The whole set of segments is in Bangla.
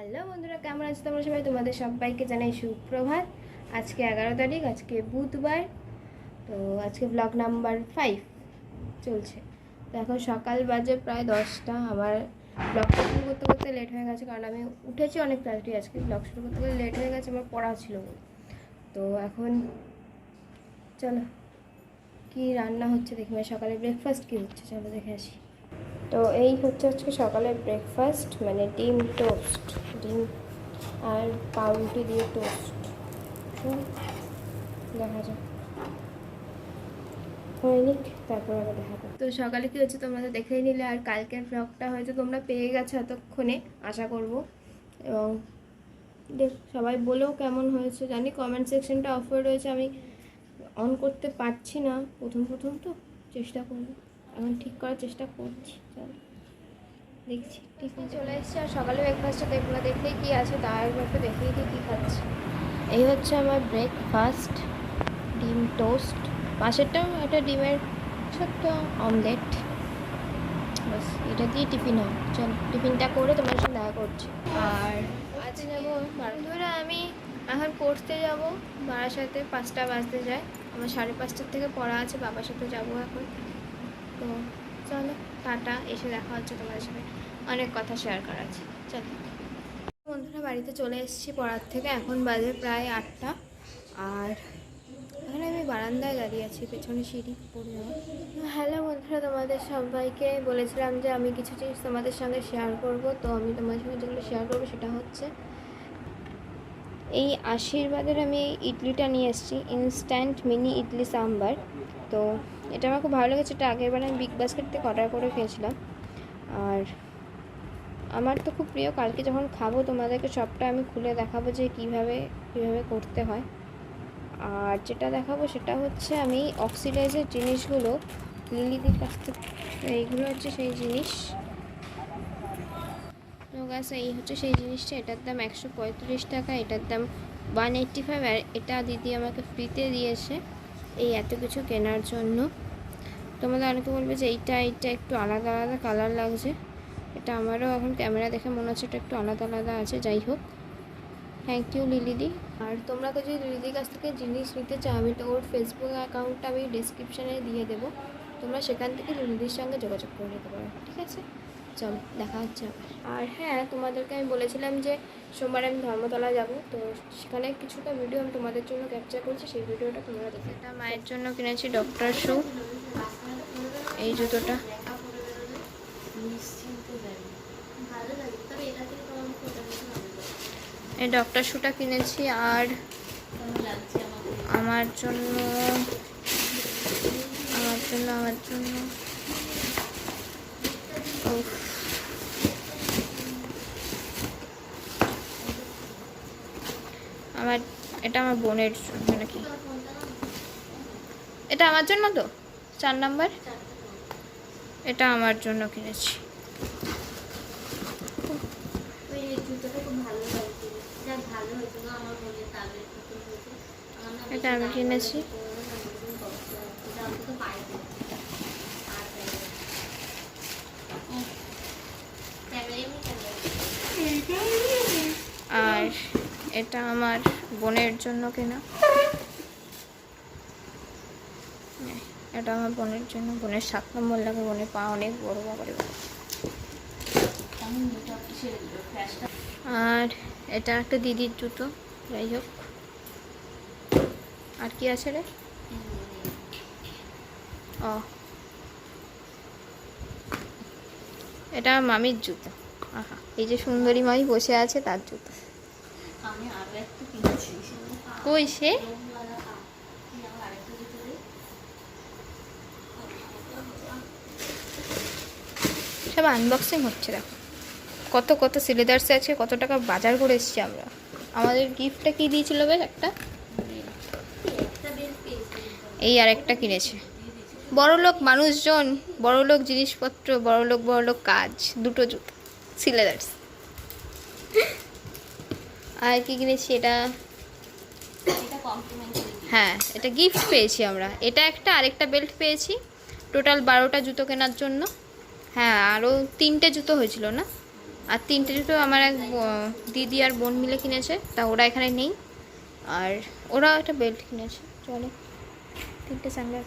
হ্যালো বন্ধুরা, কেমন আছো তোমরা সবাই? তোমাদের সবাইকে জানাই সুপ্রভাত। আজকে 11 তারিখ, আজকে বুধবার। তো আজকে ব্লগ নাম্বার 5 চলছে। তো এখন সকাল বাজে প্রায় 10টা। আমার ব্লগটা শুরু করতে করতে লেট হয়ে গেছে, কারণ আমি উঠেছি অনেক তাড়াতাড়ি। আজকে ব্লগ শুরু করতে গেলে লেট হয়ে গেছে, আমার পড়া ছিল বলে। তো এখন চলো কি রান্না হচ্ছে দেখি, সকালে ব্রেকফাস্ট কী হচ্ছে চলো দেখে আসি। তো এই হচ্ছে আজকে সকালের ব্রেকফাস্ট, মানে ডিম টোস্ট, ডিম আর পাউরুটি দিয়ে টোস্ট। দেখা যাক হয়নি, তারপর আবার দেখাবো। তো সকালে কী হচ্ছে তোমরা তো দেখেই নিলে, আর কালকের ব্লগটা হয়তো তোমরা পেয়ে গেছো এতক্ষণে আশা করব। এবং সবাই বলেও কেমন হয়েছে জানি, কমেন্ট সেকশনটা অফ হয়ে রয়েছে, আমি অন করতে পারছি না প্রথম তো চেষ্টা করবো, এখন ঠিক করার চেষ্টা করছি। চলো দেখছি। টিফিন চলে এসেছে, আর সকালে ব্রেকফাস্টটা তোমরা দেখলেই কী আছে, তার একটু দেখেই কী খাচ্ছি। এই হচ্ছে আমার ব্রেকফাস্ট, ডিম টোস্ট, পাশেরটাও একটা ডিমের ছোট্ট অমলেট, বাস এটা দিয়ে টিফিন হয়। চল টিফিনটা করে তোমার সাথে দেখা করছি। আর আজকে যাবো বন্ধুরা, আমি এখন পড়তে যাব বারাসাতে, 5টা বাজতে যায়। আমার 5:30 থেকে পড়া আছে, বাবার সাথে যাবো এখন। তো চলো টাটা, এসে দেখা হচ্ছে তোমাদের সাথে, অনেক কথা শেয়ার করা আছে। চলো বন্ধুরা, বাড়িতে চলে এসেছি পড়ার থেকে, এখন বাজে প্রায় 8টা। আর এখানে আমি বারান্দায় দাঁড়িয়ে আছি, পেছনে সিঁড়ি পড়ে যাবো। হ্যালো বন্ধুরা, তোমাদের সবাইকে বলেছিলাম যে আমি কিছু জিনিস তোমাদের সঙ্গে শেয়ার করব। তো আমি তোমাদের সঙ্গে যেগুলো শেয়ার করবো সেটা হচ্ছে এই আশীর্বাদের আমি এই ইডলিটা নিয়ে এসেছি, ইনস্ট্যান্ট মিনি ইডলি সাম্বার। তো এটা আমার খুব ভালো লেগেছে, এটা আগেরবার আমি বিগ বাস্কেট থেকে অর্ডার করে খেয়েছিলাম। আর আমার তো খুব প্রিয়, কালকে যখন খাবো তোমাদেরকে সবটা আমি খুলে দেখাবো যে কীভাবে করতে হয়। আর যেটা দেখাবো সেটা হচ্ছে আমি অক্সিডাইজের জিনিসগুলো লিলিদির কাছ থেকে, এইগুলো হচ্ছে সেই জিনিস। তো গ্যাস এই হচ্ছে সেই জিনিসটা, এটার দাম 135 টাকা, এটার দাম 185, আর এটা দিদি আমাকে ফ্রিতে দিয়েছে এই এত কিছু কেনার জন্য। তোমাদের অনেকে বলবে যে এইটা একটু আলাদা আলাদা কালার লাগছে, এটা আমারও এখন ক্যামেরা দেখে মনে হচ্ছে এটা একটু আলাদা আলাদা আছে। যাই হোক, থ্যাংক ইউ লিলিদি। আর তোমরা তো যদি লিলিদির কাছ থেকে জিনিস নিতে চাও, আমি তো ওর ফেসবুক অ্যাকাউন্টটা আমি ডিসক্রিপশানে দিয়ে দেবো, তোমরা সেখান থেকে লিলিদির সঙ্গে যোগাযোগ করে নিতে পারো, ঠিক আছে? চলো দেখা হচ্ছে আবার। আর হ্যাঁ, তোমাদেরকে আমি বলেছিলাম যে সোমবার আমি ধর্মতলা যাব, তো সেখানে কিছুটা ভিডিও আমি তোমাদের জন্য ক্যাপচার করছি, সেই ভিডিওটা তোমরা দেখে। এটা মায়ের জন্য কিনেছি ডক্টর শু, এই জুতোটা এই ডক্টর শুটা কিনেছি। আর আমার জন্য এটা আমার বোনের জন্য নাকি, এটা আমার জন্য তো 4 নাম্বার, এটা আমার জন্য কিনেছি। এটা আমি কিনেছি। আর এটা আমার বোনের জন্য কেনা, এটা আমার বোনের জন্য, বোনের 7 নম্বর লাগে, বোনের পা অনেক বড় করে। আর এটা একটা দিদির জুতো। যাই হোক, আর কি আছে রে? ও, এটা মামির জুতো। আহা, এই যে সুন্দরী মামি বসে আছে তার জুতো। কই সে? সব আনবক্সিং হচ্ছে, দেখো কত সিলেদার্সে আছে, কত টাকা বাজার করে এসেছি আমরা। আমাদের গিফটটা কি দিয়েছিল বেশ একটা, এই আর একটা কিনেছে। বড়লোক মানুষজন, বড়লোক জিনিসপত্র, বড়লোক কাজ, দুটো জুতো সিলেদার্স। আর কি কিনেছি, এটা হ্যাঁ এটা গিফট পেয়েছি আমরা, এটা একটা, আরেকটা বেল্ট পেয়েছি। টোটাল 12টা জুতো কেনার জন্য। হ্যাঁ, আরও 3টে জুতো হয়েছিল না, আর 3টে জুতো আমার এক দিদি আর বোন মিলে কিনেছে, তা ওরা এখানে নেই। আর ওরা একটা বেল্ট কিনেছে। চলো 3টে সানগ্লাস।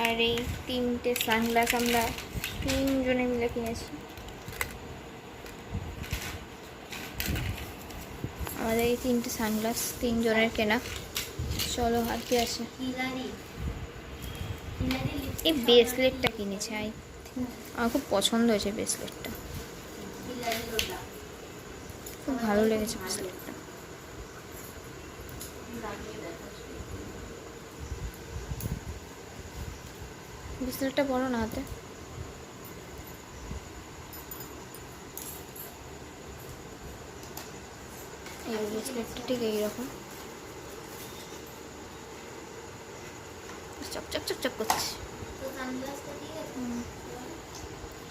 আর এই 3টে সানগ্লাস আমরা 3 জনে মিলে কিনেছি। আমাদের এই 3টে সানগ্লাস 3 জনের কেনা। চলো আর কি আছে, এই ব্রেসলেটটা কিনেছি। আমার খুব পছন্দ হয়েছে ব্রেসলেটটা, খুব ভালো লেগেছে ব্রেসলেটটা। ব্রেসলেটটা বড় না হাতে। এই ব্রেসলেটটা ঠিক এইরকম চকচক চকচক করছে।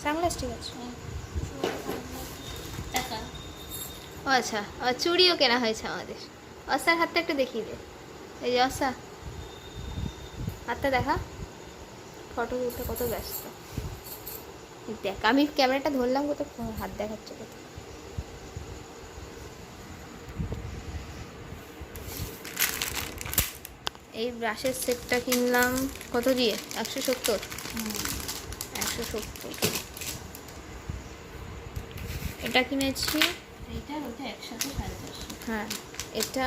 সানগ্লাস ঠিক আছে। ও আচ্ছা, চুড়িও কেনা হয়েছে আমাদের। অসার হাতটা একটু দেখিয়ে দে। এই যে অসা, হাতটা দেখা, ফটো তুলতে কত ব্যস্ত। দেখ আমি ক্যামেরাটা ধরলাম, কত হাত দেখাচ্ছে কত। এই ব্রাশের সেটটা কিনলাম কত দিয়ে, 170। 170। এটা কিনেছি, হ্যাঁ এটা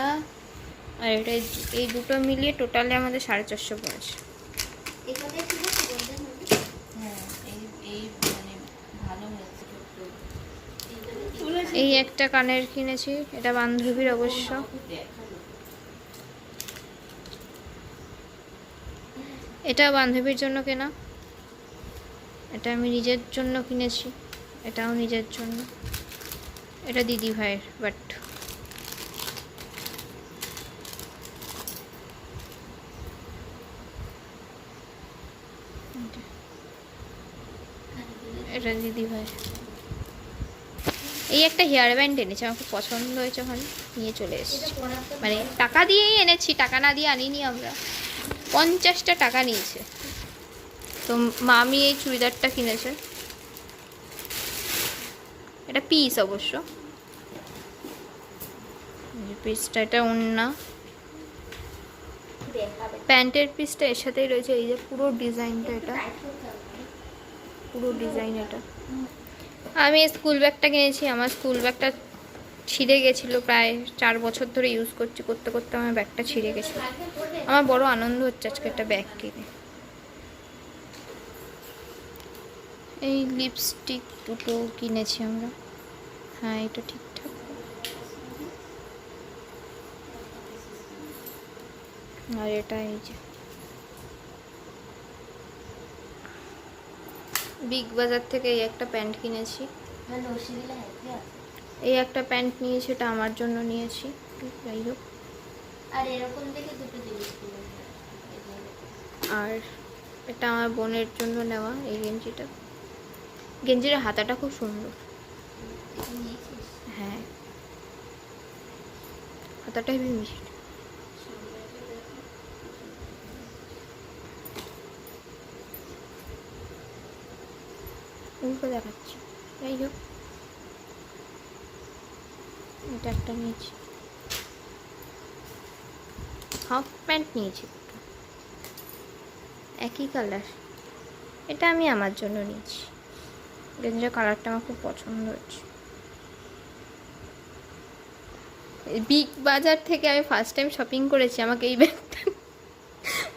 আর এটা, এই দুটো মিলিয়ে টোটালে আমাদের 450 পড়েছে। এই একটা কানের কিনেছি, এটা বান্ধবীর অবশ্য। এটা বান্ধবীর জন্য কেনা, এটা আমি নিজের জন্য কিনেছি, এটাও নিজের জন্য। এটা দিদি ভাইয়ের, বাট এটা দিদি ভাই। এই একটা হেয়ার ব্যান্ড এনেছি, আমার খুব পছন্দ হয়েছে, ওখানে নিয়ে চলে এসেছি। মানে টাকা দিয়েই এনেছি, টাকা না দিয়ে আনিনি আমরা। 50টা টাকা নিয়েছে। তো মামি এই চুড়িদারটা কিনেছে, এটা পিস অবশ্য, পিসটা এটা ওড়না, প্যান্টের পিসটা এর সাথেই রয়েছে। এই যে পুরো ডিজাইনটা, এটা পুরো ডিজাইন। এটা আমি স্কুল ব্যাগটা কিনেছি। আমার স্কুল ব্যাগটা ছিঁড়ে গেছিলো, প্রায় 4 বছর ধরে ইউজ করতে করতে আমার ব্যাগটা ছিঁড়ে গেছিলো। আমার বড় আনন্দ হচ্ছে আজকে একটা ব্যাগ কিনে। এই লিপস্টিক দুটো কিনেছি আমরা, হ্যাঁ এটা ঠিকঠাক। আর এটা এই যে বিগ বাজার থেকে এই একটা প্যান্ট কিনেছি। এই একটা প্যান্ট নিয়েছি, এটা আমার জন্য নিয়েছি। যাই হোক, আর এরকম দেখে দুটো জিনিস আর এটা আমার বোনের জন্য নেওয়া। এই গেঞ্জির হাতাটা খুব সুন্দর। হ্যাঁ, হাতাটা হেবি মিষ্টি। উল্টো দেখাচ্ছি, যাই হোক এটা একটা নিয়েছি। হাফ প্যান্ট নিয়েছি, একই কালার। এটা আমি আমার জন্য নিয়েছি, গেঞ্জির কালারটা আমার খুব পছন্দ হচ্ছে। বিগ বাজার থেকে আমি ফার্স্ট টাইম শপিং করেছি। আমাকে এই ব্যাগটা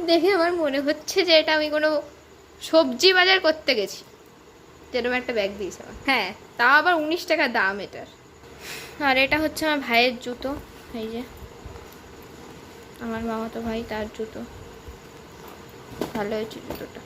দেখে আমার মনে হচ্ছে যে এটা আমি কোনো সবজি বাজার করতে গেছি, যেরকম একটা ব্যাগ দিয়েছে আমার। হ্যাঁ, তাও আবার 19 টাকা দাম এটার। আর এটা হচ্ছে আমার ভাইয়ের জুতো, এই যে আমার মামাতো ভাই, তার জুতো। ভালো হয়েছে জুতোটা।